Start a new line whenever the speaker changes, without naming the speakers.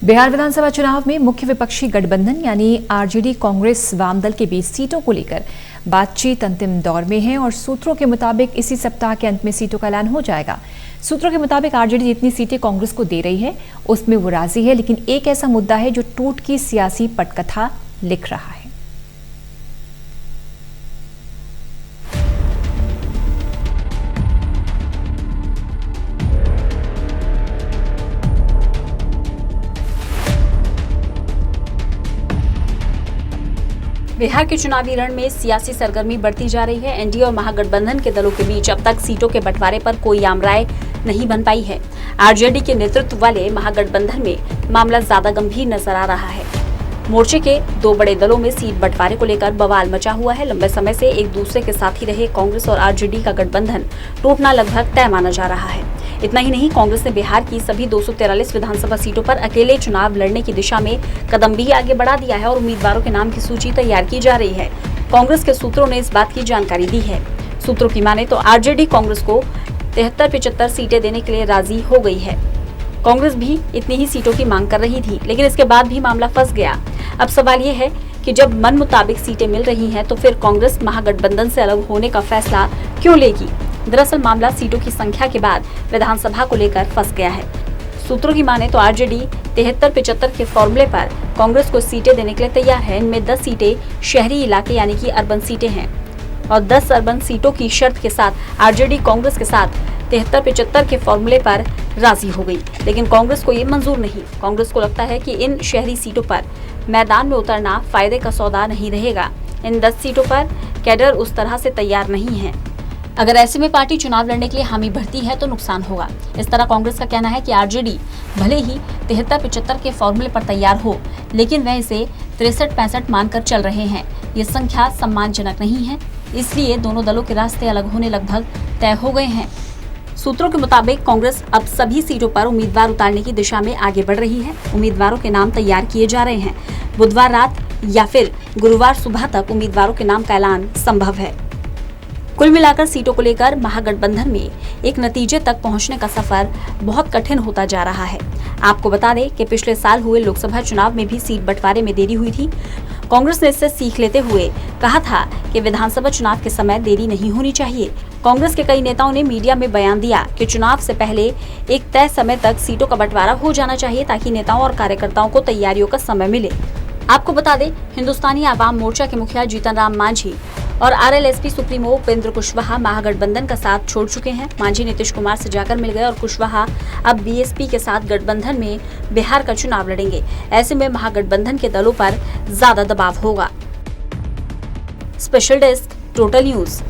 बिहार विधानसभा चुनाव में मुख्य विपक्षी गठबंधन यानी आरजेडी कांग्रेस वामदल के बीच सीटों को लेकर बातचीत अंतिम दौर में है और सूत्रों के मुताबिक इसी सप्ताह के अंत में सीटों का ऐलान हो जाएगा। सूत्रों के मुताबिक आरजेडी जितनी सीटें कांग्रेस को दे रही है उसमें वो राजी है, लेकिन एक ऐसा मुद्दा है जो टूट की सियासी पटकथा लिख रहा है।
बिहार के चुनावी रण में सियासी सरगर्मी बढ़ती जा रही है। एनडीए और महागठबंधन के दलों के बीच अब तक सीटों के बंटवारे पर कोई आम राय नहीं बन पाई है। आरजेडी के नेतृत्व वाले महागठबंधन में मामला ज्यादा गंभीर नजर आ रहा है। मोर्चे के दो बड़े दलों में सीट बंटवारे को लेकर बवाल मचा हुआ है। लंबे समय से एक दूसरे के साथ ही रहे कांग्रेस और आरजेडी का गठबंधन टूटना लगभग तय माना जा रहा है। इतना ही नहीं, कांग्रेस ने बिहार की सभी 243 विधानसभा सीटों पर अकेले चुनाव लड़ने की दिशा में कदम भी आगे बढ़ा दिया है और उम्मीदवारों के नाम की सूची तैयार की जा रही है। कांग्रेस के सूत्रों ने इस बात की जानकारी दी है। सूत्रों की माने तो आरजेडी कांग्रेस को 73-75 सीटें देने के लिए राजी हो गई है। कांग्रेस भी इतनी ही सीटों की मांग कर रही थी, लेकिन इसके बाद भी मामला फंस गया। अब सवाल ये है कि जब मन मुताबिक सीटें मिल रही हैं, तो फिर कांग्रेस महागठबंधन से अलग होने का फैसला क्यों लेगी? दरअसल मामला सीटों की संख्या के बाद विधानसभा को लेकर फंस गया है। सूत्रों की माने तो आरजेडी 73-75 के फॉर्मूले पर कांग्रेस को सीटें देने के लिए तैयार है। इनमें 10 सीटें शहरी इलाके यानी कि अर्बन सीटें हैं और 10 अर्बन सीटों की शर्त के साथ आरजेडी कांग्रेस के साथ 73-75 के फॉर्मूले पर राजी हो गई, लेकिन कांग्रेस को ये मंजूर नहीं। कांग्रेस को लगता है कि इन शहरी सीटों पर मैदान में उतरना फायदे का सौदा नहीं रहेगा। इन 10 सीटों पर कैडर उस तरह से तैयार नहीं है। अगर ऐसे में पार्टी चुनाव लड़ने के लिए हामी भरती है तो नुकसान होगा। इस तरह कांग्रेस का कहना है कि आरजेडी भले ही 73-75 के फॉर्मूले पर तैयार हो, लेकिन वह इसे 63-65 मानकर चल रहे हैं। ये संख्या सम्मानजनक नहीं है, इसलिए दोनों दलों के रास्ते अलग होने लगभग तय हो गए हैं। सूत्रों के मुताबिक कांग्रेस अब सभी सीटों पर उम्मीदवार उतारने की दिशा में आगे बढ़ रही है। उम्मीदवारों के नाम तैयार किए जा रहे हैं। बुधवार रात या फिर गुरुवार सुबह तक उम्मीदवारों के नाम का ऐलान संभव है। कुल मिलाकर सीटों को लेकर महागठबंधन में एक नतीजे तक पहुंचने का सफर बहुत कठिन होता जा रहा है। आपको बता दें कि पिछले साल हुए लोकसभा चुनाव में भी सीट बंटवारे में देरी हुई थी। कांग्रेस ने इससे सीख लेते हुए कहा था कि विधानसभा चुनाव के समय देरी नहीं होनी चाहिए। कांग्रेस के कई नेताओं ने मीडिया में बयान दिया कि चुनाव से पहले एक तय समय तक सीटों का बंटवारा हो जाना चाहिए, ताकि नेताओं और कार्यकर्ताओं को तैयारियों का समय मिले। आपको बता दें, हिंदुस्तानी आवाम मोर्चा के मुखिया जीतन राम मांझी और आरएलएसपी सुप्रीमो उपेंद्र कुशवाहा महागठबंधन का साथ छोड़ चुके हैं। मांझी नीतीश कुमार से जाकर मिल गए और कुशवाहा अब बीएसपी के साथ गठबंधन में बिहार का चुनाव लड़ेंगे। ऐसे में महागठबंधन के दलों पर ज्यादा दबाव होगा। Special desk, total news.